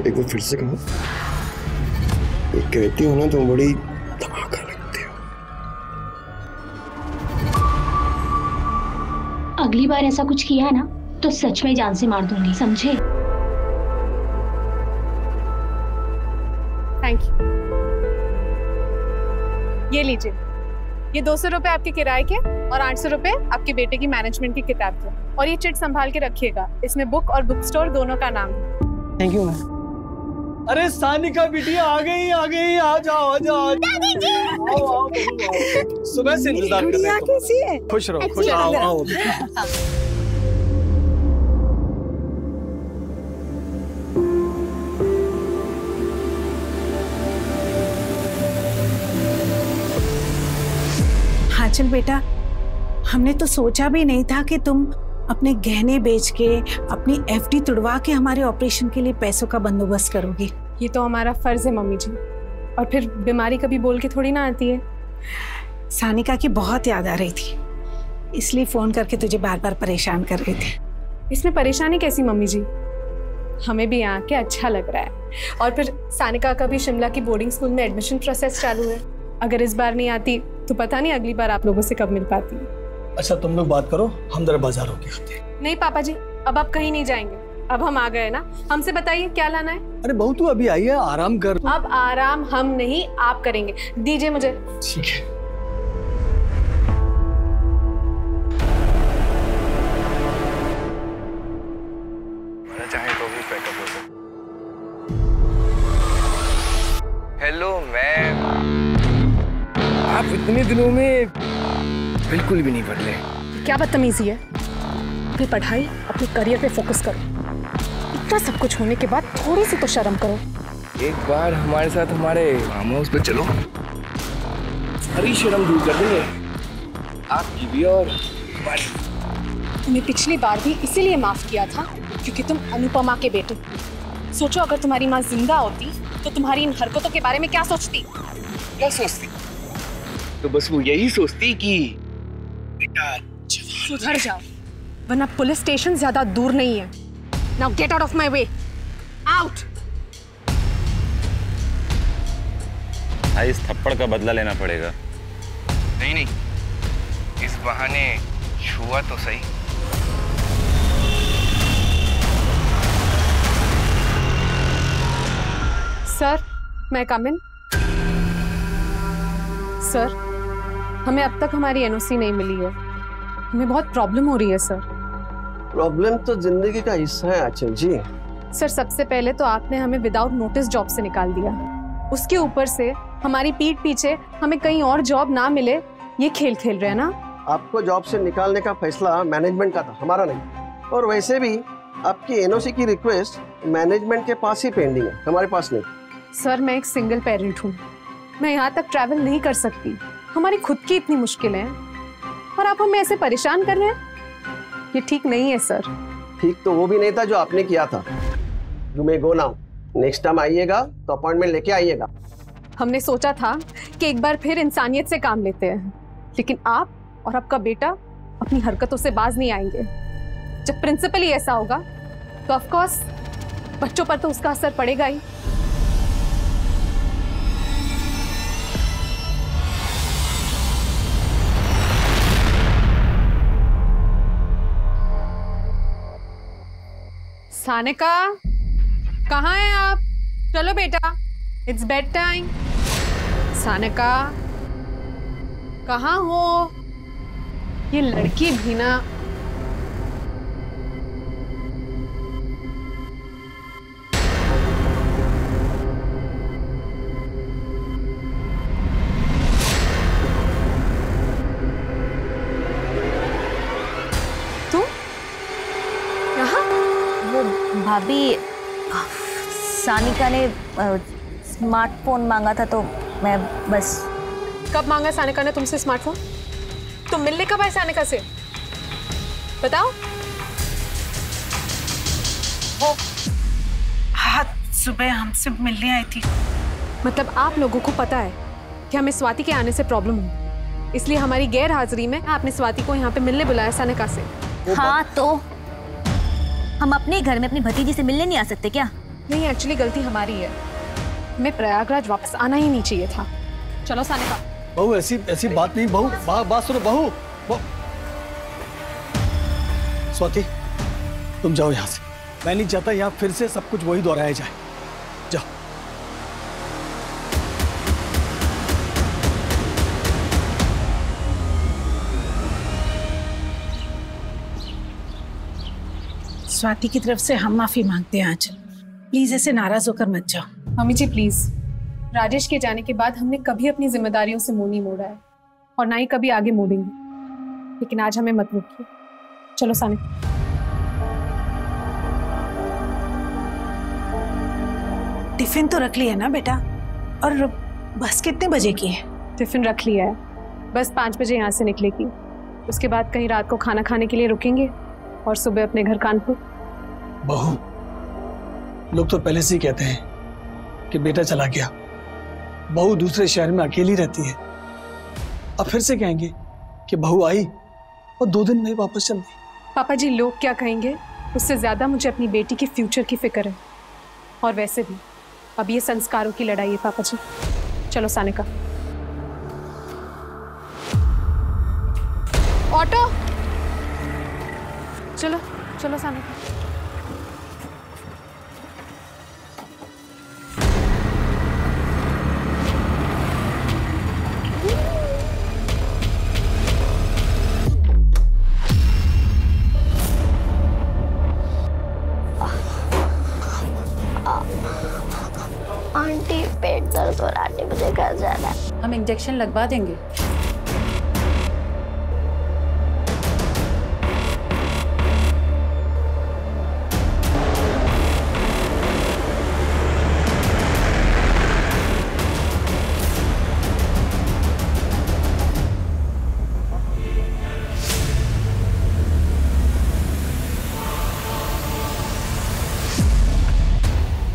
एक बार फिर से कहूँ, ये कहती हो ना तुम बड़ी धमाका लगती हो। अगली बार ऐसा कुछ किया ना तो सच में जान से मार दूंगी, समझे? Thank you. ये लीजिए, ये 200 रुपए आपके किराए के और 800 रुपए आपके बेटे की मैनेजमेंट की किताब के। और ये चिट संभाल के रखिएगा, इसमें बुक और बुक स्टोर दोनों का नाम है। Thank you ma'am. अरे सानिका बिटिया आ गई, आ जाओ। दादी जी। आओ। सुबह से इंतजार कर रहे हैं। कैसी है? खुश रहो, खुश आओ। हाँ चल बेटा, हमने तो सोचा भी नहीं था कि तुम अपने गहने बेच के अपनी एफडी तुड़वा के हमारे ऑपरेशन के लिए पैसों का बंदोबस्त करोगी। ये तो हमारा फर्ज है मम्मी जी, और फिर बीमारी कभी बोल के थोड़ी ना आती है। सानिका की बहुत याद आ रही थी, इसलिए फोन करके तुझे बार बार परेशान कर रही थी। इसमें परेशानी कैसी मम्मी जी, हमें भी यहाँ के अच्छा लग रहा है। और फिर सानिका का भी शिमला की बोर्डिंग स्कूल में एडमिशन प्रोसेस चालू है। अगर इस बार नहीं आती तो पता नहीं अगली बार आप लोगों से कब मिल पाती। अच्छा तुम लोग बात करो, हम जरा बाजार होके आते हैं। नहीं पापा जी, अब आप कहीं नहीं जाएंगे, अब हम आ गए ना। हमसे बताइए क्या लाना है। अरे बहू तू अभी आई है, आराम कर। अब आराम हम नहीं आप करेंगे, दीजिए मुझे। ठीक है। चाहे तो भी पैकअप हो सकता। हेलो मैम, आप इतने दिनों में बिल्कुल भी नहीं बदले। क्या बदतमीजी है। अपनी पढ़ाई, अपने करियर पे फोकस करो। इतना सब कुछ होने के बाद थोड़ी सी तो शर्म करो। एक बार हमारे साथ हमारे फार्म हाउस पे चलो, सारी शर्म दूर कर देंगे आपकी भी और हमारी। तुम्हें पिछली बार भी इसीलिए माफ किया था क्योंकि तुम अनुपमा के बेटे। सोचो अगर तुम्हारी माँ जिंदा होती तो तुम्हारी इन हरकतों के बारे में क्या सोचती। क्या सोचती? तो बस वो यही सोचती कि बेटा सुधर जाओ, वरना पुलिस स्टेशन ज्यादा दूर नहीं है। Now get out of my way, out. इस थप्पड़ का बदला लेना पड़ेगा। नहीं, इस बहाने छुआ तो सही। सर, मैं कम इन? सर, हमें अब तक हमारी एनओसी नहीं मिली है। हमें बहुत प्रॉब्लम हो रही है सर। प्रॉब्लम तो जिंदगी का हिस्सा है आंचल जी। सर, सबसे पहले तो आपने हमें विदाउट नोटिस जॉब से निकाल दिया, उसके ऊपर से हमारी पीठ पीछे हमें कहीं और जॉब ना मिले, ये खेल खेल रहे हैं ना। आपको जॉब से निकालने का फैसला मैनेजमेंट का था, हमारा नहीं। और वैसे भी आपकी एनओसी की रिक्वेस्ट मैनेजमेंट के पास ही पेंडिंग है, हमारे पास नहीं। सर, मैं एक सिंगल पेरेंट हूँ, मैं यहाँ तक ट्रैवल नहीं कर सकती। हमारी खुद की इतनी मुश्किलें हैं और आप हमें ऐसे परेशान कर रहे हैं, ये ठीक नहीं है सर। ठीक तो वो भी नहीं था जो आपने किया था। You may go now. Next time आइएगा तो अपॉइंटमेंट लेके आइएगा। हमने सोचा था कि एक बार फिर इंसानियत से काम लेते हैं, लेकिन आप और आपका बेटा अपनी हरकतों से बाज नहीं आएंगे। जब प्रिंसिपल ही ऐसा होगा तो ऑफ कोर्स बच्चों पर तो उसका असर पड़ेगा ही। सानिका, कहाँ हैं आप? चलो बेटा, इट्स बेड टाइम। सानिका, कहाँ हो? ये लड़की भी ना। तू यहाँ? वो भाभी, सानिका ने स्मार्टफोन मांगा था तो मैं बस। कब मांगा सानिका ने तुमसे स्मार्टफोन? तुम मिलने कब आए सानिका से? बताओ। वो हाँ, सुबह हमसे मिलने आई थी। मतलब आप लोगों को पता है कि हमें स्वाति के आने से प्रॉब्लम हो, इसलिए हमारी गैर हाजिरी में आपने स्वाति को यहाँ पे मिलने बुलाया सानिका से। हाँ, तो हम अपने घर में अपनी भतीजी से मिलने नहीं आ सकते क्या? नहीं, एक्चुअली गलती हमारी है। हमें प्रयागराज वापस आना ही नहीं चाहिए था। चलो सानिका। बहू ऐसी बात नहीं बहू, बात सुनो बहू। स्वाति तुम जाओ यहाँ से, मैं नहीं चाहता यहाँ फिर से सब कुछ वही दोहराया जाए। जाओ। स्वाति की तरफ से हम माफी मांगते हैं आंचल, प्लीज ऐसे नाराज होकर मत जाओ। मम्मी जी प्लीज, राजेश के जाने के बाद हमने कभी अपनी जिम्मेदारियों से मुंह नहीं मोड़ा है और ना ही कभी आगे मोड़ेंगे, लेकिन आज हमें मत रोकिए। चलो सानिका। टिफिन तो रख लिया ना बेटा? और बस कितने बजे की है? टिफिन रख लिया है, बस 5 बजे यहाँ से निकलेगी। उसके बाद कहीं रात को खाना खाने के लिए रुकेंगे और सुबह अपने घर कानपुर। बहू, लोग तो पहले से ही कहते हैं कि बेटा चला गया, बहू दूसरे शहर में अकेली रहती है। अब फिर से कहेंगे कि बहू आई और 2 दिन में ही वापस चल गई। पापा जी लोग क्या कहेंगे, उससे ज्यादा मुझे अपनी बेटी के फ्यूचर की फिक्र है। और वैसे भी अब ये संस्कारों की लड़ाई है पापा जी। चलो सानिका। ऑटो। चलो चलो सानिका। आंटी पेट दर्द और आंटी मुझे घर जाना है। हम इंजेक्शन लगवा देंगे।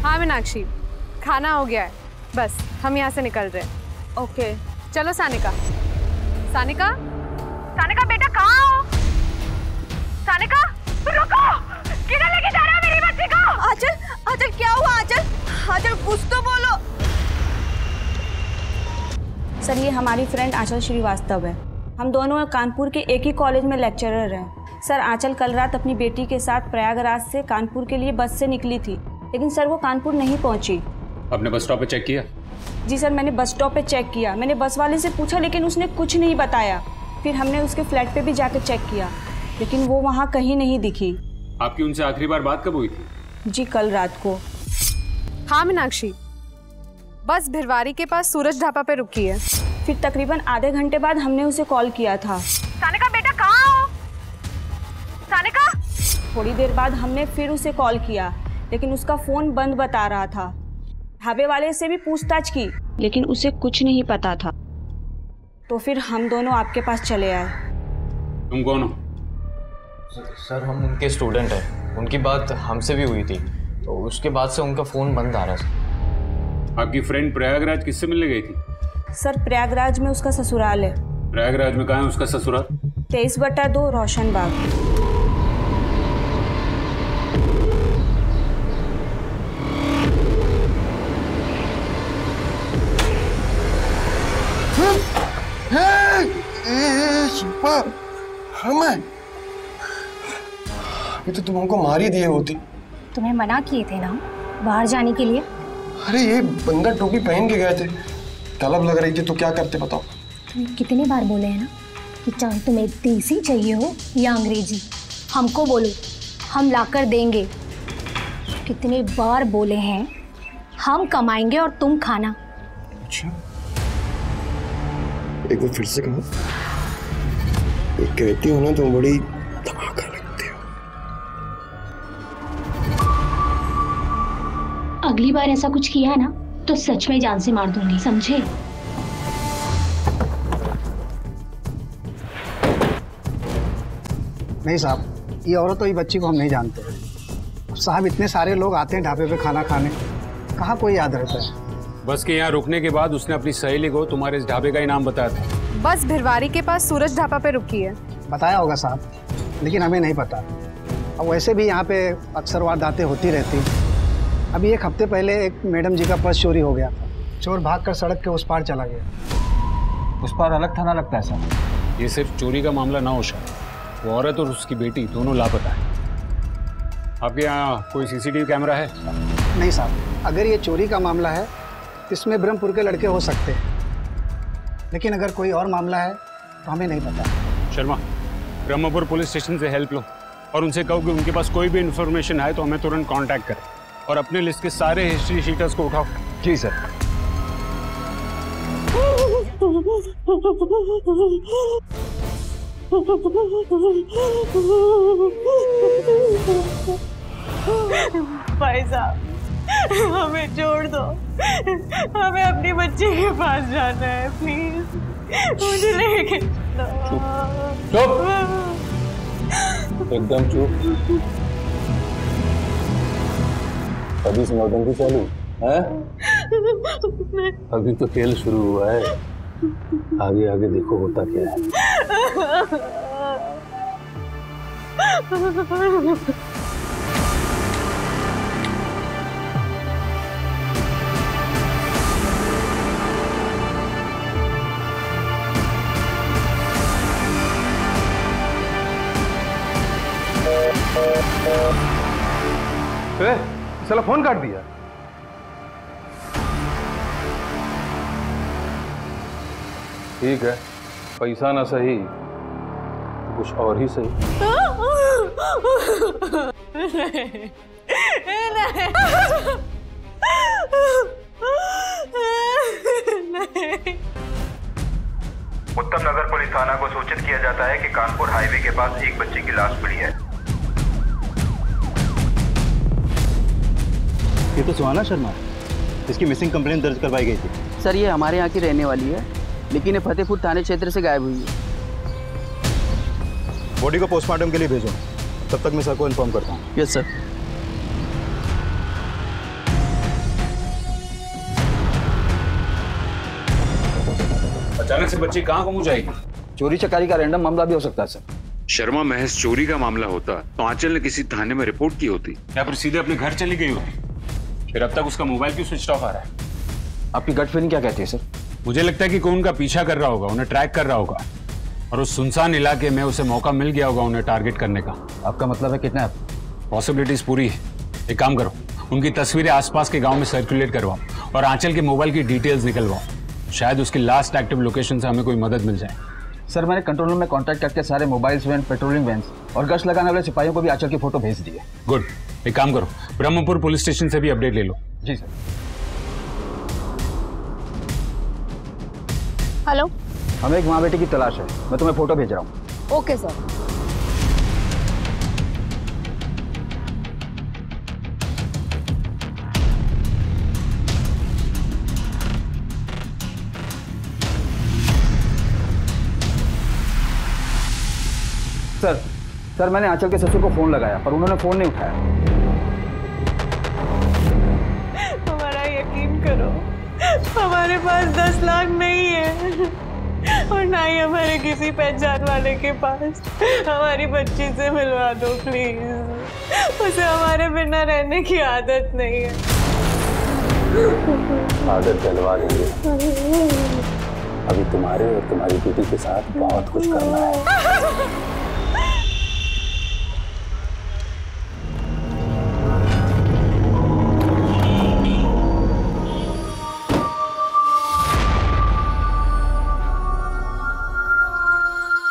हाँ मीनाक्षी, खाना हो गया है, बस हम यहाँ से निकल रहे हैं। ओके। चलो सानिका। सानिका, सानिका बेटा कहाँ हो? सानिका रुको, किधर लेके जा रहे हो मेरी बच्ची को? आंचल, आंचल क्या हुआ? आंचल, आंचल कुछ तो बोलो। सर ये हमारी फ्रेंड आंचल श्रीवास्तव है। हम दोनों कानपुर के एक ही कॉलेज में लेक्चरर हैं। सर आंचल कल रात अपनी बेटी के साथ प्रयागराज से कानपुर के लिए बस से निकली थी, लेकिन सर वो कानपुर नहीं पहुंची। आपने बस स्टॉप पे चेक किया? जी सर, मैंने बस स्टॉप पे चेक किया। मैंने बस वाले से पूछा लेकिन उसने कुछ नहीं बताया। फिर हमने उसके फ्लैट पे भी जाकर चेक किया, लेकिन वो वहाँ कहीं नहीं दिखी। आपकी उनसे आखिरी बार बात कब हुई थी? जी कल रात को। हाँ मीनाक्षी, बस भिरवारी के पास सूरज ढाबा पे रुकी है। फिर तकरीबन आधे घंटे बाद हमने उसे कॉल किया था। सानिका बेटा कहाँ हो? सानिका। थोड़ी देर बाद हमने फिर उसे कॉल किया, लेकिन उसका फोन बंद बता रहा था। ढाबे वाले से भी पूछताछ की, लेकिन उसे कुछ नहीं पता था। तो फिर हम दोनों आपके पास चले आए। तुम कौन हो? सर हम उनके स्टूडेंट हैं। उनकी बात हमसे भी हुई थी, तो उसके बाद से उनका फ़ोन बंद आ रहा है। आपकी फ्रेंड प्रयागराज किससे मिलने गई थी? सर प्रयागराज में उसका ससुराल है। प्रयागराज में कहाँ है उसका ससुराल? 23/2 रोशन बाग। ये तो तुम हमको मार ही दिए होती। तुम्हें मना किए थे ना बाहर जाने के लिए। अरे ये बंदा टोपी पहन के गए थे, तलब लग रही थी तो क्या करते बताओ। तुम्हें कितने बार बोले हैं ना कि चाहे तुम्हें देसी चाहिए हो या अंग्रेजी, हमको बोलो, हम लाकर देंगे। कितने बार बोले हैं, हम कमाएंगे और तुम खाना। अच्छा एक बार फिर से कहो। ये कहती हो ना तुम बड़ी धमाका लगती हो। अगली बार ऐसा कुछ किया है ना तो सच में जान से मार दूंगी, समझे? नहीं साहब, ये औरत और ये बच्ची को हम नहीं जानते। साहब इतने सारे लोग आते हैं ढाबे पे खाना खाने, कहाँ कोई याद रहता है। बस के यहाँ रुकने के बाद उसने अपनी सहेली को तुम्हारे इस ढाबे का ही नाम बताया था। बस भिरवारी के पास सूरज ढाबा पे रुकी है। बताया होगा साहब, लेकिन हमें नहीं पता। अब वैसे भी यहाँ पे अक्सर वारदातें होती रहती। अभी एक हफ्ते पहले एक मैडम जी का पर्स चोरी हो गया था। चोर भागकर सड़क के उस पार चला गया। उस पार अलग थाना लगता है सर। ये सिर्फ चोरी का मामला ना हो शायद, वो औरत और उसकी बेटी दोनों लापता है। आपके यहाँ कोई सीसीटीवी कैमरा है? नहीं साहब, अगर ये चोरी का मामला है तो इसमें ब्रह्मपुर के लड़के हो सकते हैं, लेकिन अगर कोई और मामला है तो हमें नहीं पता। शर्मा, ब्रह्मपुर पुलिस स्टेशन से हेल्प लो और उनसे कहो कि उनके पास कोई भी इंफॉर्मेशन आए तो हमें तुरंत कांटेक्ट करें, और अपने लिस्ट के सारे हिस्ट्री शीटर्स को उठाओ। जी सर। भाई साहब, हमें छोड़ दो, हमें अपनी बच्ची के पास जाना है, प्लीज मुझे लेके चुप, एकदम चुप। अभी से नौटंकी चालू है? अभी तो खेल शुरू हुआ है, आगे आगे देखो होता क्या है। साला फोन काट दिया। ठीक है, पैसा ना सही कुछ और ही सही। उत्तम नगर पुलिस थाना को सूचित किया जाता है कि कानपुर हाईवे के पास एक बच्चे की लाश पड़ी है। ये तो सुहाना शर्मा है, इसकी मिसिंग कंप्लेंट दर्ज करवाई गई थी। सर, ये हमारे यहाँ की रहने वाली है, लेकिन ये फतेहपुर थाने क्षेत्र से गायब हुई है। बॉडी को पोस्टमार्टम के लिए भेजो, तब तक मैं सर को इन्फॉर्म करता हूँ। Yes sir. अचानक से बच्ची कहाँ गुम जाएगी? चोरी चकारी का रैंडम मामला भी हो सकता है सर। शर्मा, महज चोरी का मामला होता तो आंचल ने किसी थाने में रिपोर्ट की होती या फिर सीधे अपने घर चली गई होती। फिर अब तक उसका मोबाइल क्यों स्विच ऑफ आ रहा है? आपकी गट फीलिंग क्या कहती है सर? मुझे लगता है कि कोई उनका पीछा कर रहा होगा, उन्हें ट्रैक कर रहा होगा, और उस सुनसान इलाके में उसे मौका मिल गया होगा उन्हें टारगेट करने का। आपका मतलब है किडनैप? पॉसिबिलिटीज पूरी है। एक काम करो, उनकी तस्वीरें आसपास के गांव में सर्कुलेट करवाओ और आंचल के मोबाइल की डिटेल्स निकलवाओ। शायद उसकी लास्ट एक्टिव लोकेशन से हमें कोई मदद मिल जाए। सर, मैंने कंट्रोल रूम में कांटेक्ट करके सारे मोबाइल्स वैन, पेट्रोलिंग वैन और गश्त लगाने वाले सिपाहियों को भी आंचल की फोटो भेज दी है। गुड। एक काम करो, ब्रह्मपुर पुलिस स्टेशन से भी अपडेट ले लो। जी सर। हेलो, हमें एक माँ बेटी की तलाश है, मैं तुम्हें फोटो भेज रहा हूँ। Okay sir. सर, मैंने आंचल के ससुर को फोन लगाया पर उन्होंने फोन नहीं उठाया। हमारा यकीन करो, हमारे पास 10 लाख नहीं है और ना ही हमारे किसी पहचान वाले के पास। हमारी बच्ची से मिलवा दो प्लीज, उसे हमारे बिना रहने की आदत नहीं है। आदत डलवा देंगे, अभी तुम्हारे और तुम्हारी बेटी के साथ बहुत कुछ करना है।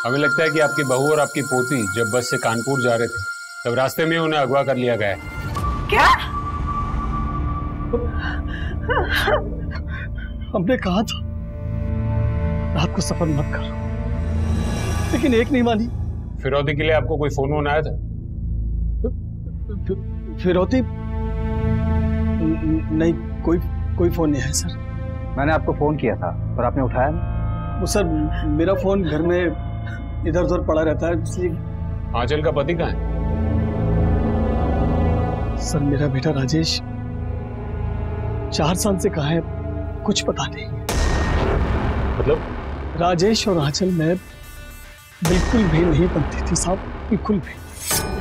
हमें लगता है कि आपकी बहू और आपकी पोती जब बस से कानपुर जा रहे थे तब रास्ते में उन्हें अगवा कर लिया गया है। क्या? हमने कहा था रात को सफर मत करो, लेकिन एक नहीं मानी। फिरौती के लिए आपको कोई फोन वोन आया था? फिरौती नहीं, कोई फोन नहीं है सर। मैंने आपको फोन किया था पर आपने उठाया नहीं। वो सर, मेरा फोन घर में इधर उधर पड़ा रहता है, इसलिए। आंचल का पति कहाँ है? सर, मेरा बेटा राजेश 4 साल से कहाँ है कुछ पता नहीं। मतलब? राजेश और आंचल में बिल्कुल भी नहीं बनती थी साहब, बिल्कुल भी।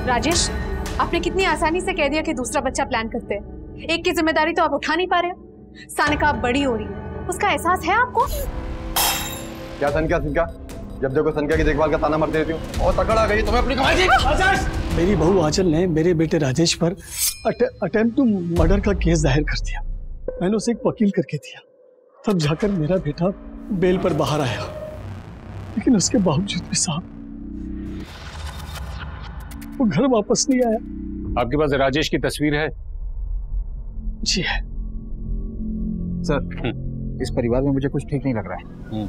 राजेश, आपने कितनी आसानी से कह दिया कि दूसरा बच्चा प्लान करते हैं। एक की जिम्मेदारी तो आप उठा नहीं पा रहे हो। सानिका आप बड़ी हो रही है, उसका एहसास है आपको? क्या सनका सनका, जब देखो सनका की देखभाल का ताना मारती रहती हूँ। और तकड़ आ गई तुम्हें अपनी कमाई की। मेरी बहू आंचल ने मेरे बेटे राजेश पर अटेम्प्ट टू मर्डर का केस दायर कर दिया। मैंने उसे एक वकील करके दिया, तब जाकर मेरा बेटा बेल पर बाहर आया। लेकिन उसके बावजूद भी साहब वो घर वापस नहीं आया। आपके पास राजेश की तस्वीर है? जी है सर। इस परिवार में मुझे कुछ ठीक नहीं लग रहा है।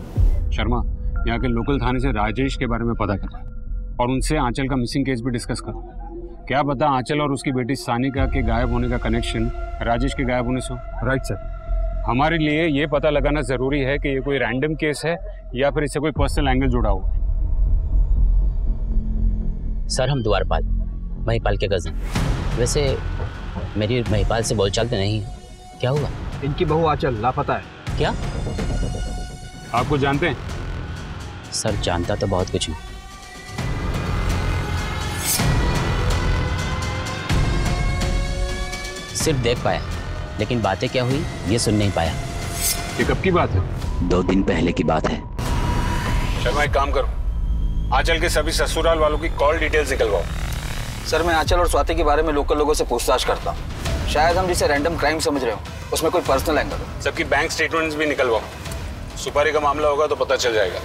शर्मा, यहाँ के लोकल थाने से राजेश के बारे में पता कर और उनसे आंचल का मिसिंग केस भी डिस्कस करो। क्या पता आंचल और उसकी बेटी सानिका के गायब होने का कनेक्शन राजेश के गायब होने से हो। Right sir. हमारे लिए ये पता लगाना जरूरी है कि ये कोई रैंडम केस है या फिर इससे कोई पर्सनल एंगल जुड़ा हुआ है। सर हम द्वारपाल, महिपाल के कजन। वैसे मेरी महिपाल से बोलचाल तो नहीं है, क्या हुआ? इनकी बहू आंचल लापता है। क्या आपको जानते हैं? सर जानता तो बहुत कुछ हूँ। सिर्फ देख पाया, लेकिन बातें क्या हुई ये सुन नहीं पाया। ये कब की बात है? 2 दिन पहले की बात है। शर्मा एक काम करो, आंचल के सभी ससुराल वालों की कॉल डिटेल्स निकलवाओ। सर मैं आंचल और स्वाति के बारे में लोकल लोगों से पूछताछ करता हूँ। शायद हम जिसे रैंडम क्राइम समझ रहे हो उसमें कोई पर्सनल एंगल हो। सबकी बैंक स्टेटमेंट्स भी निकलवाओ। सुपारी का मामला होगा तो पता चल जाएगा।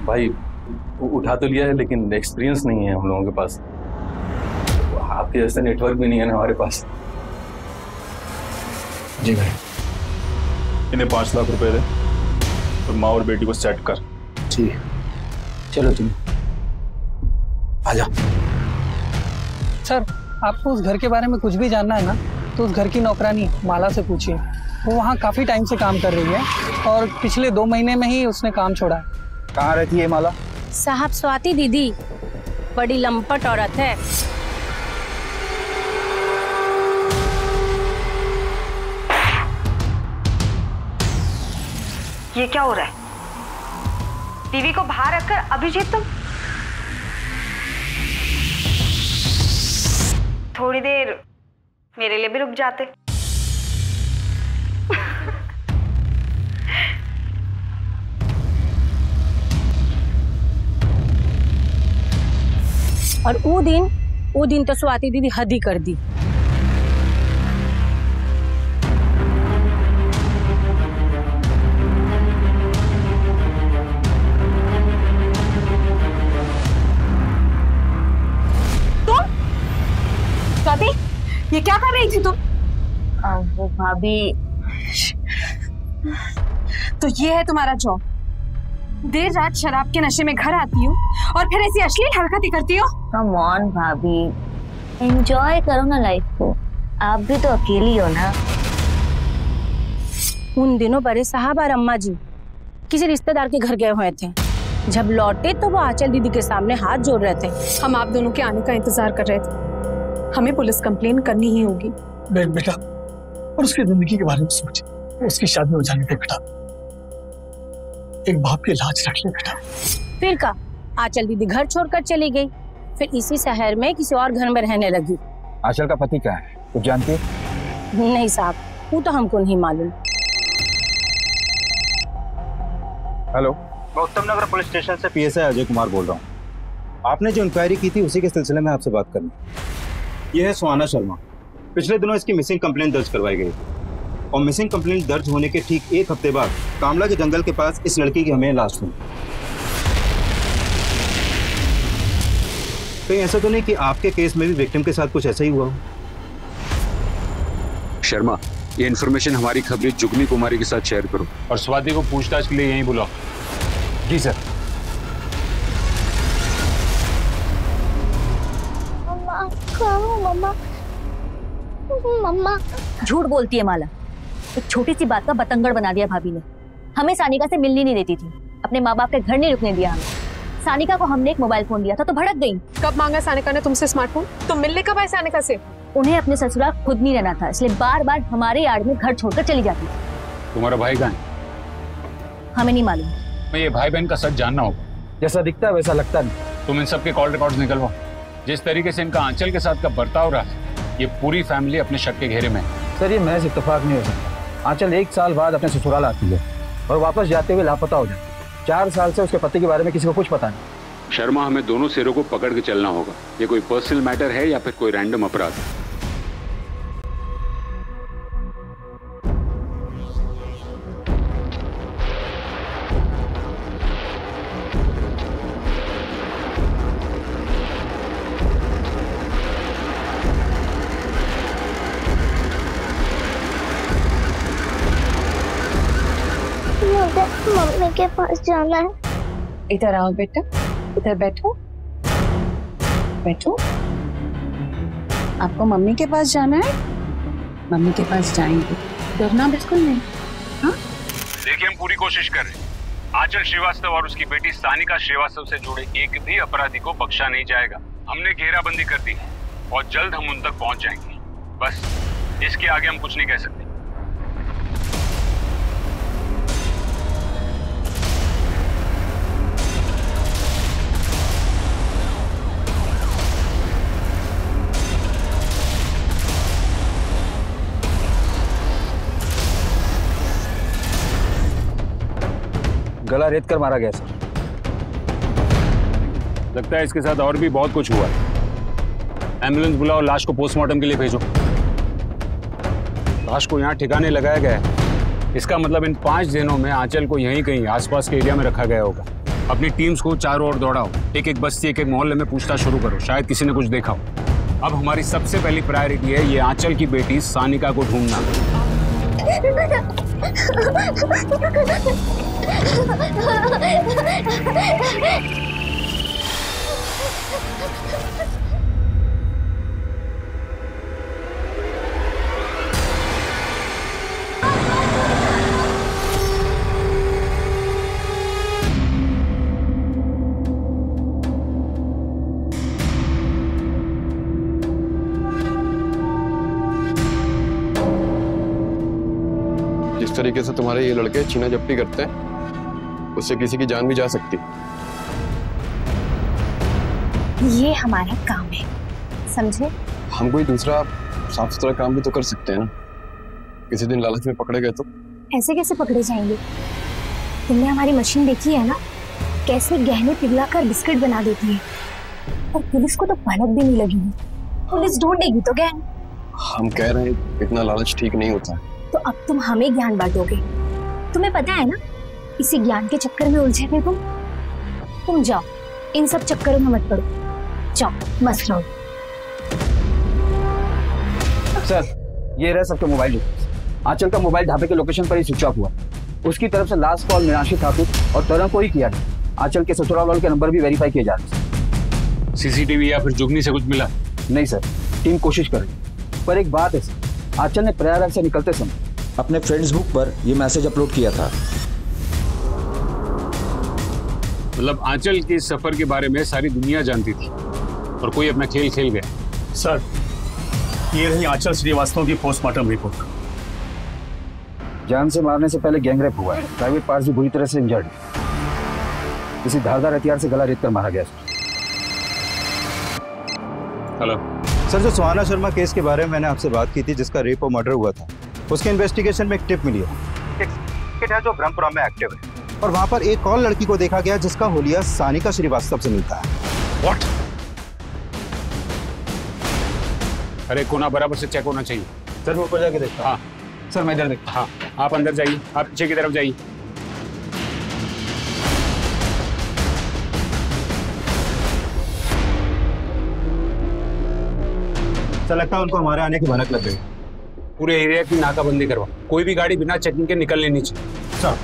भाई उठा तो लिया है लेकिन एक्सपीरियंस नहीं है हम लोगों के पास। आपके जैसा नेटवर्क भी नहीं है ना हमारे पास। जी भाई। इन्हें 5 लाख रुपए दे और माँ और बेटी को सेट कर। जी चलो तुम आजा। सर आपको उस घर के बारे में कुछ भी जानना है ना तो उस घर की नौकरानी माला से पूछिए। वो वहाँ काफी टाइम से काम कर रही है और पिछले 2 महीने में ही उसने काम छोड़ा है। कहाँ रहती है माला? साहब स्वाति दीदी बड़ी लंपट औरत है। ये क्या हो रहा है? टीवी को बाहर रखकर अभिजीत तुम थोड़ी देर मेरे लिए भी रुक जाते। और वो दिन तो स्वाति दीदी हद ही कर दी। तुम स्वाति ये क्या कर रही थी तुम? वो भाभी, तो ये है तुम्हारा जॉब? देर रात शराब के नशे में घर आती हो और फिर ऐसी अश्लील हरकतें करती हो? कम ऑन भाभी, एंजॉय करो ना लाइफ को। आप भी तो अकेली हो ना। उन दिनों बड़े साहब और अम्मा जी किसी रिश्तेदार के घर गए हुए थे। जब लौटे तो वो आंचल दीदी के सामने हाथ जोड़ रहे थे। हम आप दोनों के आने का इंतजार कर रहे थे। हमें पुलिस कंप्लेन करनी ही होगी। बेटा और उसकी जिंदगी के बारे में सोच, उसकी शादी हो जाने दे बेटा। एक बाप की लाज रख ले बेटा। फिर का आंचल दीदी घर छोड़कर चली गई, फिर इसी शहर में किसी और घर में रहने लगी। आंचल का पति क्या है कुछ जानती है? नहीं साहब, वो तो हमको नहीं मालूम। हेलो, मैं उत्तम नगर पुलिस स्टेशन से PSI अजय कुमार बोल रहा हूँ। आपने जो इंक्वायरी की थी उसी के सिलसिले में आपसे बात करनी। यह है सुहाना शर्मा। पिछले दिनों इसकी मिसिंग कंप्लेंट दर्ज करवाई गई थी और मिसिंग कंप्लेंट दर्ज होने के ठीक 1 हफ्ते बाद कामला के जंगल के पास इस लड़की की हमें लाश मिली। कहीं ऐसा तो नहीं कि आपके केस में भी विक्टिम के साथ कुछ ऐसा ही हुआ हो? शर्मा, ये इन्फॉर्मेशन हमारी खबरी जुगनी कुमारी के साथ शेयर करो और स्वाति को पूछताछ के लिए यहीं बुलाओ। जी सर। मम्मा मम्मा झूठ बोलती है माला। एक छोटी सी बात का बतंगड़ बना दिया भाभी ने। हमें सानिका से मिलनी नहीं देती थी, अपने माँ बाप के घर नहीं रुकने दिया हमें। सानिका को हमने एक मोबाइल फोन दिया था तो भड़क गई। कब मांगा सानिका ने तुमसे स्मार्टफोन? तुम मिलने कब आए सानिका से? उन्हें अपने ससुराल खुद नहीं रहना था, इसलिए बार बार हमारे यार्ड में घर छोड़कर चली जाती थी। तुम्हारा भाई कहाँ है? हमें नहीं मालूम। मैं ये भाई बहन का सच जानना होगा। जैसा दिखता है वैसा लगता नहीं। तुम इन सब के कॉल रिकॉर्ड्स निकलवाओ। जिस तरीके से इनका आंचल के साथ का बर्ताव रहा है, ये पूरी फैमिली अपने शक के घेरे में है। सर ये महज इत्तेफाक नहीं हो सकता। आंचल 1 साल बाद अपने ससुराल आती है और वापस जाते हुए लापता हो जाती है। 4 साल से उसके पति के बारे में किसी को कुछ पता नहीं। शर्मा, हमें दोनों सिरों को पकड़ के चलना होगा। ये कोई पर्सनल मैटर है या फिर कोई रैंडम अपराध है? मम्मी के पास जाना है। इधर आओ बेटा, इधर बैठो बैठो। आपको मम्मी के पास जाना है? मम्मी के पास जाएंगे, डरना बिल्कुल नहीं। हाँ देखिए, हम पूरी कोशिश कर रहे हैं। आंचल श्रीवास्तव और उसकी बेटी सानिका श्रीवास्तव से जुड़े एक भी अपराधी को बख्शा नहीं जाएगा। हमने घेराबंदी कर दी है और जल्द हम उन तक पहुंच जाएंगे। बस इसके आगे हम कुछ नहीं कह सकते। गला रेत कर मारा गया सर। लगता है इसके साथ और भी बहुत कुछ हुआ है। एम्बुलेंस बुलाओ, लाश को पोस्टमार्टम के लिए भेजो। लाश को यहाँ ठिकाने लगाया गया है। इसका मतलब इन 5 दिनों में आंचल को यहीं कहीं आसपास के एरिया में रखा गया होगा। अपनी टीम्स को चारों ओर दौड़ाओ, एक एक बस्ती, एक एक मोहल्ले में पूछताछ शुरू करो। शायद किसी ने कुछ देखा हो। अब हमारी सबसे पहली प्रायोरिटी है ये आंचल की बेटी सानिका को ढूंढना। जिस तरीके से तुम्हारे ये लड़के छीना झपटी करते हैं, उससे किसी की जान भी जा सकती। ये हमारा काम है, समझे? हम कोई दूसरा साफ सुथरा काम भी तो कर सकते हैं ना। किसी दिन लालच में पकड़े गए तो? ऐसे कैसे पकड़े जाएंगे? तुमने हमारी मशीन देखी है ना, कैसे गहने पिघलाकर बिस्किट बना देती है। और पुलिस को तो भनक भी नहीं लगी है। पुलिस ढूंढेगी तो गहने। हम कह रहे हैं इतना लालच ठीक नहीं होता। तो अब तुम हमें ज्ञान बांटोगे। तुम्हें पता है ना, इसी ज्ञान के चक्कर में उलझे थे तुम जाओ, इन सब चक्करों में मत पड़ो। जाओ, मस्त रहो। सर ये रहे सबके मोबाइल। आंचल का मोबाइल ढाबे के लोकेशन पर ही स्विच ऑफ हुआ। उसकी तरफ से लास्ट कॉल मीनाक्षी ठाकुर और तरह को ही किया है। आंचल के ससुराल वालों के नंबर भी वेरीफाई किए जा रहे हैं। सीसीटीवी या फिर जुगनी से कुछ मिला? नहीं सर, टीम कोशिश कर रही है। पर एक बात है सर, आंचल ने प्रयागराज से निकलते समय अपने फेसबुक पर यह मैसेज अपलोड किया था। मतलब आंचल के सफर के बारे में सारी दुनिया जानती थी और कोई अपना खेल खेल गया। सर ये रही आंचल श्रीवास्तव की पोस्टमार्टम रिपोर्ट। जान से मारने से पहले गैंगरेप हुआ है। प्राइवेट पार्ट्स भी बुरी तरह से इंजर्ड है। किसी धारदार हथियार से गला रेत कर मारा गया। हेलो सर, जो सुहाना शर्मा केस के बारे में मैंने आपसे बात की थी, जिसका रेप और मर्डर हुआ था, उसके इन्वेस्टिगेशन में एक टिप मिली है। एक सिंडिकेट है जो ब्रह्मपुरा में एक्टिव है और वहां पर एक और लड़की को देखा गया जिसका हुलिया सानिका श्रीवास्तव से मिलता है। व्हाट? अरे कोना बराबर से चेक होना चाहिए। सर मैं ऊपर जाके देखता हूं। हाँ सर मैं इधर देखता। हाँ आप अंदर जाइए, आप पीछे की तरफ जाइए। सर लगता है उनको हमारे आने की भनक लग गई। पूरे एरिया की नाकाबंदी करवा, कोई भी गाड़ी बिना चेकिंग के निकलने नहीं चाहिए। सर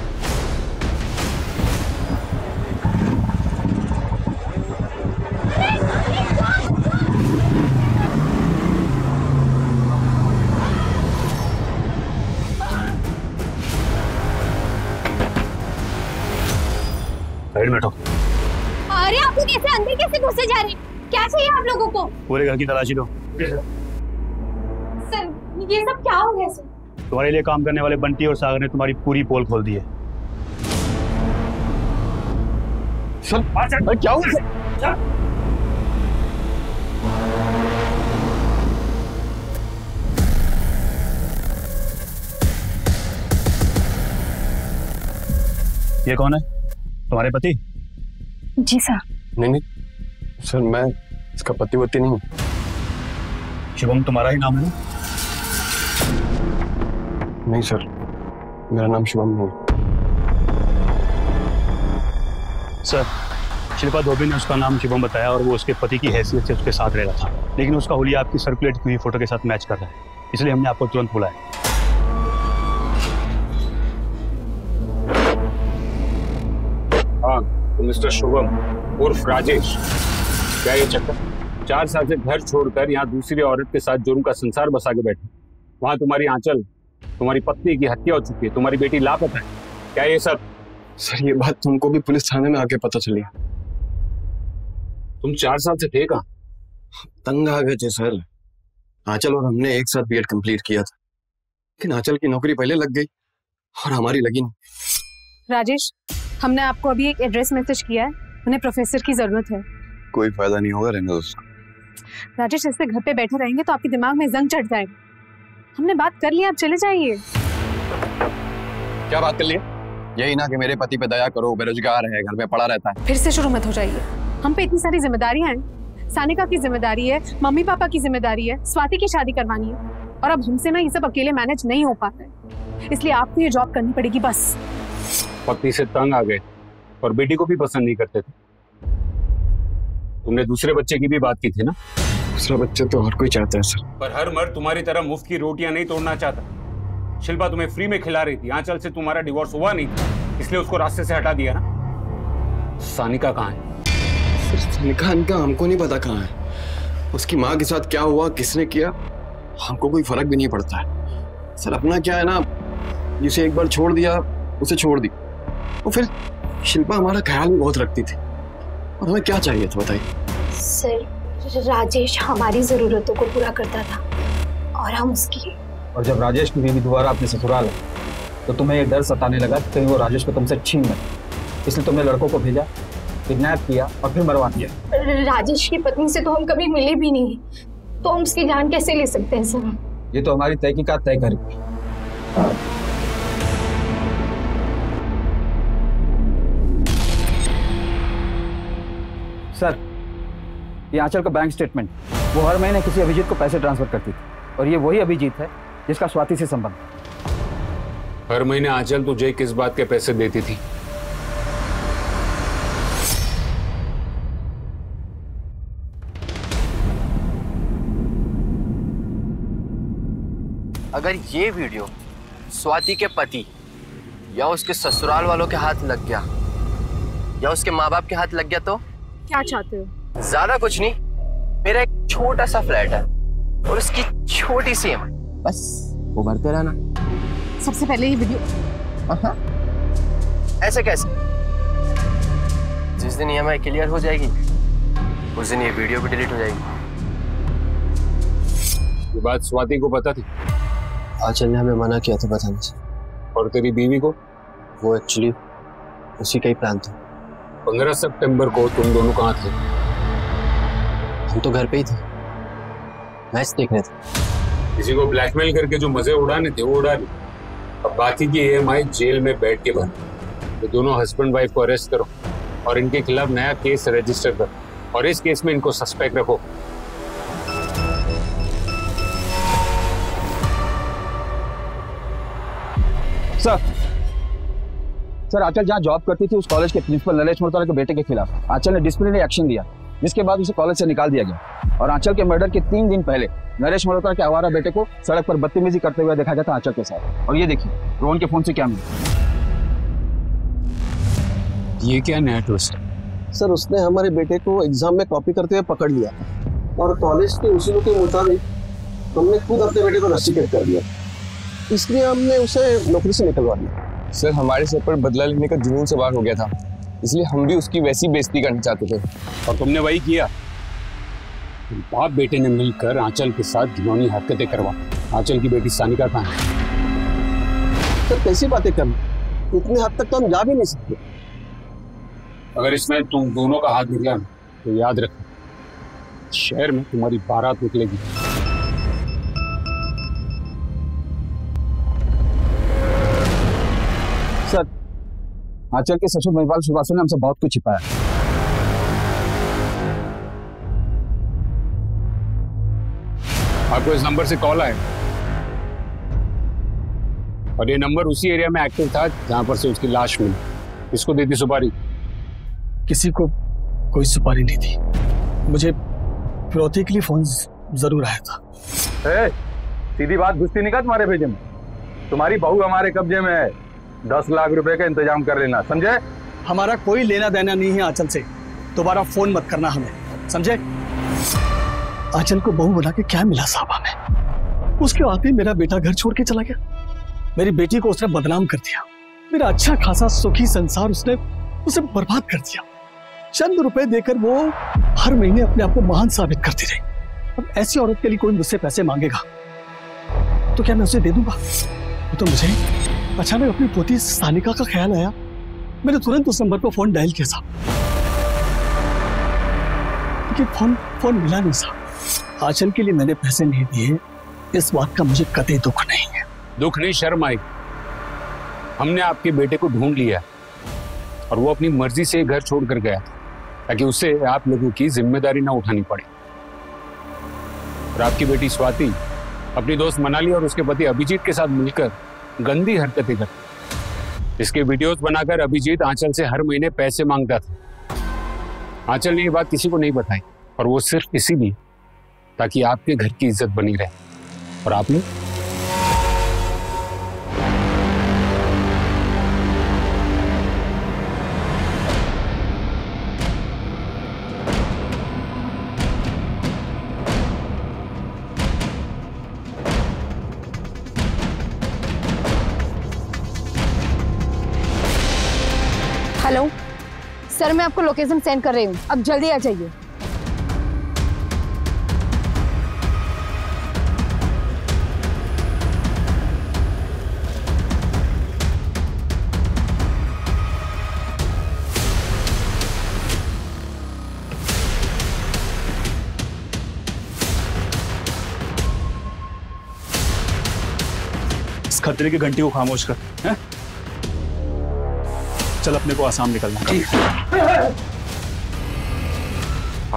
साइड में बैठो। अरे आप लोग कैसे अंदर कैसे घुसे जा रहे हैं? क्या चाहिए आप लोगों को? पूरे घर की तलाशी लो। ये सब क्या हो गया सर? तुम्हारे लिए काम करने वाले बंटी और सागर ने तुम्हारी पूरी पोल खोल दी है। सर क्या हुआ सर? ये कौन है? तुम्हारे पति? जी सर। नहीं सर, मैं इसका पति वती नहीं हूँ। शिवम तुम्हारा ही नाम है? नहीं सर, मेरा नाम शिवम नहीं है। सर, शिल्पा धोबी ने उसका नाम शिवम बताया और वो उसके पति की हैसियत से उसके साथ रह रहा था, लेकिन उसका हुलिया आपकी सर्कुलेट की हुई फोटो के साथ मैच कर रहा है, इसलिए हमने आपको तुरंत बुलाया। हाँ, तो मिस्टर शुभम उर्फ राजेश, क्या ये चक्कर? 4 साल से घर छोड़कर यहाँ दूसरी औरत के साथ जुर्म का संसार बसा के बैठे। वहाँ तुम्हारी आंचल, तुम्हारी पत्नी की हत्या हो चुकी है, तुम्हारी बेटी लापता है। क्या ये सब? सर ये बात तुमको भी पुलिस थाने में आके पता चली। तुम 4 साल से थे कहाँ? तंग आ गए थे सर। आंचल और हमने एक साथ बीएड कंप्लीट किया था, लेकिन आंचल की नौकरी पहले लग गई और हमारी लगी नहीं। राजेश, हमने आपको अभी एक एड्रेस मैसेज किया है, उन्हें प्रोफेसर की जरूरत है। कोई फायदा नहीं होगा, रहने दो उसको। राजेश, ऐसे घर पे बैठे रहेंगे तो आपके दिमाग में जंग चढ़ जाएगा। हमने बात कर ली, आप चले जाइए। क्या बात कर ली? यही ना कि मेरे पति पे दया करो, बेरोजगार है, घर में पड़ा रहता है। फिर से शुरू मत हो जाइए। हम पे इतनी सारी जिम्मेदारियां हैं। सानिका की जिम्मेदारी है, मम्मी पापा की जिम्मेदारी है, स्वाति की शादी करवानी है, और अब हमसे ना ये सब अकेले मैनेज नहीं हो पाता है, इसलिए आपको ये जॉब करनी पड़ेगी बस। पति से तंग आ गए और बेटी को भी पसंद नहीं करते थे। तुमने दूसरे बच्चे की भी बात की थी ना? दूसरा बच्चा तो हर कोई चाहता है सर, पर हर मर्द तुम्हारी तरह मुफ्त की रोटियां नहीं तोड़ना चाहता। शिल्पा तुम्हें फ्री में खिला रही थी, आंचल से तुम्हारा डिवोर्स हुआ नहीं था, इसलिए उसको रास्ते से हटा दिया ना। सानिका कहाँ है? सानिका हमको नहीं पता कहाँ है। उसकी माँ के साथ क्या हुआ, किसने किया, हमको कोई फर्क भी नहीं पड़ता है सर। अपना क्या है ना, जिसे एक बार छोड़ दिया उसे छोड़ दी। और फिर शिल्पा हमारा ख्याल भी बहुत रखती थी, और हमें क्या चाहिए था बताइए? सर, राजेश हमारी जरूरतों को पूरा करता था और हम उसकी। और जब राजेश की बीवी दोबारा अपने ससुराल आई तो तुम्हें ये डर सताने लगा कि कहीं वो राजेश को तुमसे छीन ले, इसलिए तुमने लड़कों को भेजा, किडनैप किया और फिर मरवा दिया। राजेश की पत्नी से तो हम कभी मिले भी नहीं, तो हम उसकी जान कैसे ले सकते हैं सर? ये तो हमारी तहकीकात तय करेगी। सर, ये आंचल का बैंक स्टेटमेंट, वो हर महीने किसी अभिजीत को पैसे ट्रांसफर करती थी, और ये वही अभिजीत है जिसका स्वाति से संबंध। हर महीने आंचल तुझे किस बात के पैसे देती थी? अगर ये वीडियो स्वाति के पति या उसके ससुराल वालों के हाथ लग गया या उसके माँ बाप के हाथ लग गया तो क्या चाहते हो? ज्यादा कुछ नहीं, मेरा एक छोटा सा फ्लैट है और उसकी छोटी सी EMI, बस वो भरते रहना। सबसे पहले ये वीडियो। ऐसे कैसे? जिस दिन EMI क्लियर हो जाएगी उस दिन ये वीडियो भी डिलीट हो जाएगी। ये बात स्वाति को पता थी? आंचल ने हमें मना किया था बताने से। और तेरी बीवी को? वो एक्चुअली उसी का ही प्लान था। 15 सितंबर को तुम दोनों कहाँ थे? हम तो घर पे ही थे, मैच देखने थे। किसी को ब्लैकमेल करके जो मजे उड़ाने थे वो उड़ा लिए। अब बाकी की EMI जेल में बैठ के भर। तो दोनों हस्बैंड वाइफ को अरेस्ट करो और इनके खिलाफ नया केस रजिस्टर करो, और इस केस में इनको सस्पेक्ट रखो। सर, आंचल जहाँ जॉब करती थी उस कॉलेज के प्रिंसिपल नरेश मोहता के बेटे के खिलाफ आंचल ने डिसिप्लिनरी एक्शन लिया, जिसके बाद उसे कॉलेज से निकाल दिया गया। और आंचल के मर्डर के 3 दिन पहले नरेश मोहता के आवारा बेटे को सड़क पर बदतमीजी करते हुए देखा गया था आंचल के साथ। और ये देखिए रोहन के फोन से क्या मिला। ये क्या नया ट्विस्ट? सर, उसने हमारे बेटे को एग्जाम में कॉपी करते हुए पकड़ लिया और कॉलेज के उसूलों के मुताबिक हमने खुद अपने बेटे को रस्टिकेट कर दिया, इसलिए हमने उसे नौकरी से निकलवा दिया। सर, हमारे सर पर बदला लेने का जुनून सवार हो गया था, इसलिए हम भी उसकी वैसी बेइज्जती करना चाहते थे। और तुमने वही किया। बाप बेटे ने मिलकर आंचल के साथ घिनौनी हरकतें करवा आंचल की बेटी सानिका कहाँ है? सर कैसी बातें कर, इतने हद तक तो हम जा भी नहीं सकते। अगर इसमें तुम दोनों का हाथ निकला ना तो याद रखना, शहर में तुम्हारी बारात निकलेगी। सर, आंचल के ससुर महिपाल श्रीवास्तव ने हमसे बहुत कुछ छिपाया। आपको इस नंबर से कॉल आया और ये नंबर उसी एरिया में एक्टिव था जहां पर से उसकी लाश मिली। किसको दी थी सुपारी? किसी को कोई सुपारी नहीं थी, मुझे फिरौती के लिए फोन जरूर आया था। सीधी बात घुसती नहीं का तुम्हारे भेजे में? तुम्हारी बहू हमारे कब्जे में है, 10 लाख रुपए का इंतजाम कर लेना, समझे? हमारा कोई लेना देना नहीं है आंचल से, दोबारा फोन मत करना हमें, समझे? आंचल को बहू बना के क्या मिला साहब हमें? उसके आते मेरा बेटा घर छोड़ के चला गया, मेरी बेटी को उसने बदनाम कर दिया, मेरा अच्छा खासा सुखी संसार उसने उसे बर्बाद कर दिया। चंद रुपए देकर वो हर महीने अपने आप को महान साबित करती रही। अब ऐसी औरत के लिए कोई मुझसे पैसे मांगेगा तो क्या मैं उसे दे दूंगा? तो मुझे अचानक अपनी पोती सानिका का ख्याल आया, मैंने तुरंत उस नंबर पर फोन डायल किया साहब, लेकिन फोन मिला नहीं साहब। आंचल के लिए मैंने पैसे नहीं दिए, इस बात का मुझे कतई दुख नहीं है। दुख नहीं, शर्म आई। हमने आपके बेटे को ढूंढ लिया और वो अपनी मर्जी से घर छोड़कर गया ताकि उसे आप लोगों की जिम्मेदारी ना उठानी पड़े। और आपकी बेटी स्वाति अपनी दोस्त मनाली और उसके पति अभिजीत के साथ मिलकर गंदी हरकतें करती। इसके वीडियोस बनाकर अभिजीत आंचल से हर महीने पैसे मांगता था। आंचल ने ये बात किसी को नहीं बताई और वो सिर्फ इसीलिए ताकि आपके घर की इज्जत बनी रहे। और आपने हेलो सर, मैं आपको लोकेशन सेंड कर रही हूँ, अब जल्दी आ जाइए। इस खतरे की घंटी को खामोश कर, हैं? चल अपने को आसाम निकलना।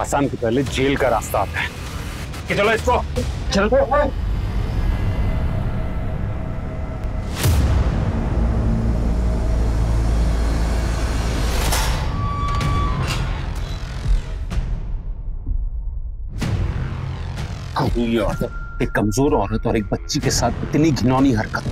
आसाम के पहले जेल का रास्ता आता है कि चलो इसको चल। ये औरत, एक कमजोर औरत और एक बच्ची के साथ इतनी घिनौनी हरकत।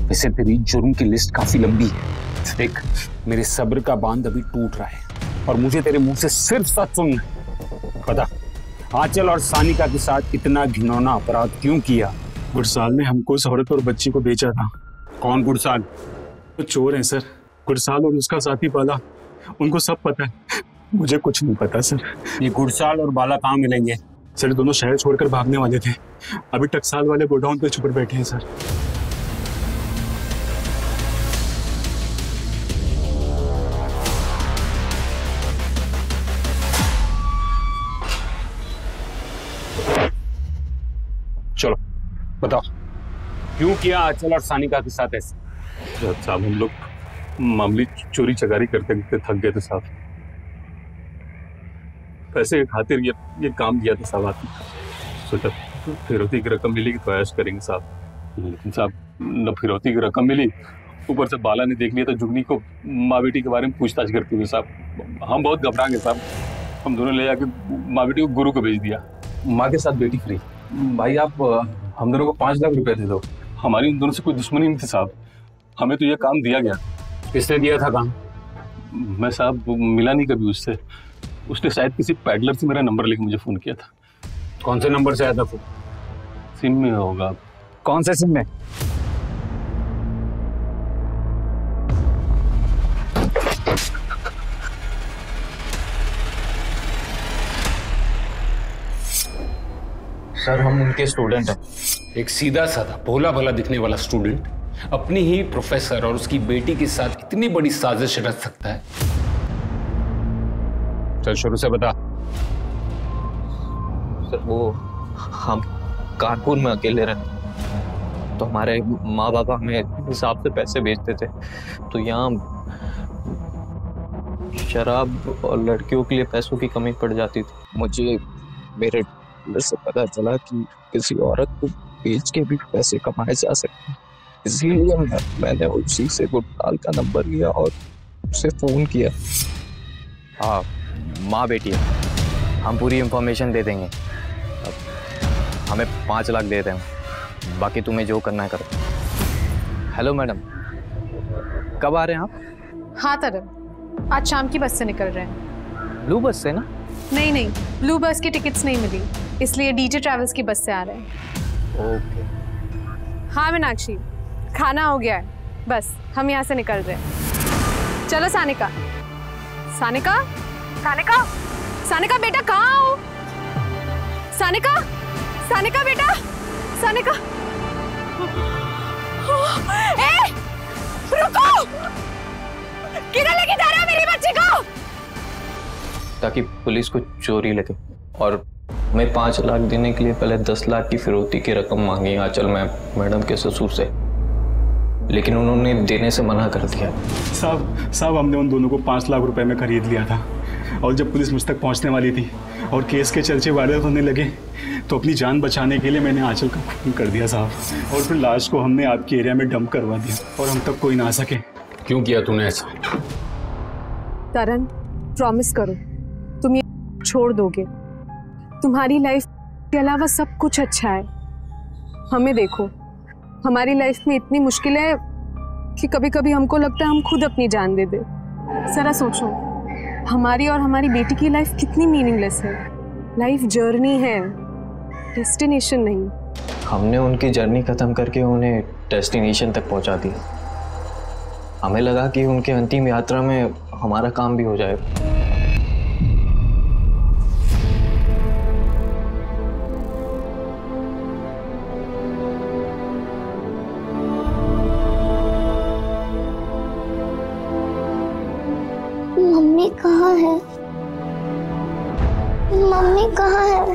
वैसे तेरी जुर्म की लिस्ट काफी लंबी है। देख, मेरे सब्र का बांध अभी टूट रहा है और मुझे तेरे मुंह से सिर्फ सच सुनना है। बता, आंचल और सानिका के साथ इतना घिनौना अपराध क्यों किया? गुरसाल ने हमको उस औरत और बच्ची को बेचा था। कौन गुरसाल? तो चोर हैं सर, गुरसाल और उसका साथी बाला, उनको सब पता है, मुझे कुछ नहीं पता सर। ये गुरसाल और बाला कहाँ मिलेंगे? सर दोनों शहर छोड़कर भागने वाले थे, अभी टकसाल वाले गोडाउन पे छुप बैठे हैं सर। चलो बताओ, क्यों किया आंचल और सानिका के साथ ऐसे? साहब हम लोग मामूली चोरी चकारी करते करते थक गए थे साहब, पैसे की खातिर ये काम किया था साहब। आपने सोचा फिरौती की रकम मिलेगी तो ऐश करेंगे साहब, लेकिन साहब न फिरौती की रकम मिली, ऊपर से बाला ने देख लिया तो जुगनी को माँ बेटी के बारे में पूछताछ करते हुए साहब हम बहुत घबरा गए साहब। हम दोनों ले जाके माँ बेटी को गुरु को भेज दिया। माँ के साथ बेटी फ्री। भाई आप हम दोनों को 5 लाख रुपए दे दो। हमारी उन दोनों से कोई दुश्मनी नहीं थी साहब, हमें तो ये काम दिया गया। किसने दिया था काम? मैं साहब मिला नहीं कभी उससे, उसने शायद किसी पैडलर से मेरा नंबर लेके मुझे फोन किया था। कौन से नंबर से आया था फोन? सिम में होगा। कौन से सिम में? सर हम उनके स्टूडेंट हैं। एक सीधा साधा भोला भला दिखने वाला स्टूडेंट अपनी ही प्रोफेसर और उसकी बेटी के साथ इतनी बड़ी साजिश रच सकता है? चल शुरू से बता। सर वो हम कानपुर में अकेले रहते, तो हमारे माँ बाप हमें हिसाब से पैसे भेजते थे, तो यहाँ शराब और लड़कियों के लिए पैसों की कमी पड़ जाती थी। मुझे मेरे डीलर से पता चला कि किसी औरत को बेच के भी पैसे कमाए जा सकते हैं, इसीलिए मैंने उसी से गुटकाल का नंबर लिया और उसे फोन किया। हाँ, माँ बेटी है, हम पूरी इंफॉर्मेशन दे देंगे। हमें 5 लाख दे दें, बाकी तुम्हें जो करना है करो। हेलो मैडम, कब आ रहे हैं आप? हाँ तरन, आज शाम की बस से निकल रहे हैं। ब्लू बस से ना? नहीं नहीं, ब्लू बस की टिकट्स नहीं मिली, इसलिए डीजे ट्रैवल्स की बस से आ रहे हैं। ओके। हाँ मीनाक्षी, खाना हो गया है, बस हम यहाँ से निकल रहे हैं। चलो सानिका। सानिका, सानिका, सानिका बेटा कहाँ हो? सानिका, सानिका बेटा, सानिका। ए, रुको! किधर लेके जा रहे हो मेरी बच्ची को? ताकि पुलिस को चोरी लगे, और मैं 5 लाख देने के लिए पहले 10 लाख की फिरौती की रकम मांगी आंचल मैडम के ससुर से, लेकिन उन्होंने देने से मना कर दिया। साहब हमने उन दोनों को 5 लाख रुपए में खरीद लिया था, और जब पुलिस मुझ तक पहुंचने वाली थी और केस के चर्चे वायरल होने लगे, तो अपनी जान बचाने के लिए मैंने आंचल का खून कर दिया साहब, और फिर लाश को हमने आपके एरिया में डंप करवा दिया, और हम तक कोई ना आ सके। क्यों किया तूने ऐसा? तरन, प्रॉमिस करो तुम ये छोड़ दोगे। तुम्हारी लाइफ के अलावा सब कुछ अच्छा है। हमें देखो, हमारी लाइफ में इतनी मुश्किलें हैं कि कभी कभी हमको लगता है हम खुद अपनी जान दे दे। जरा सोचो, हमारी और हमारी बेटी की लाइफ कितनी मीनिंगलेस है। लाइफ जर्नी है, डेस्टिनेशन नहीं। हमने उनकी जर्नी खत्म करके उन्हें डेस्टिनेशन तक पहुंचा दिया। हमें लगा कि उनके अंतिम यात्रा में हमारा काम भी हो जाएगा। मम्मी कहाँ है? मम्मी कहाँ है?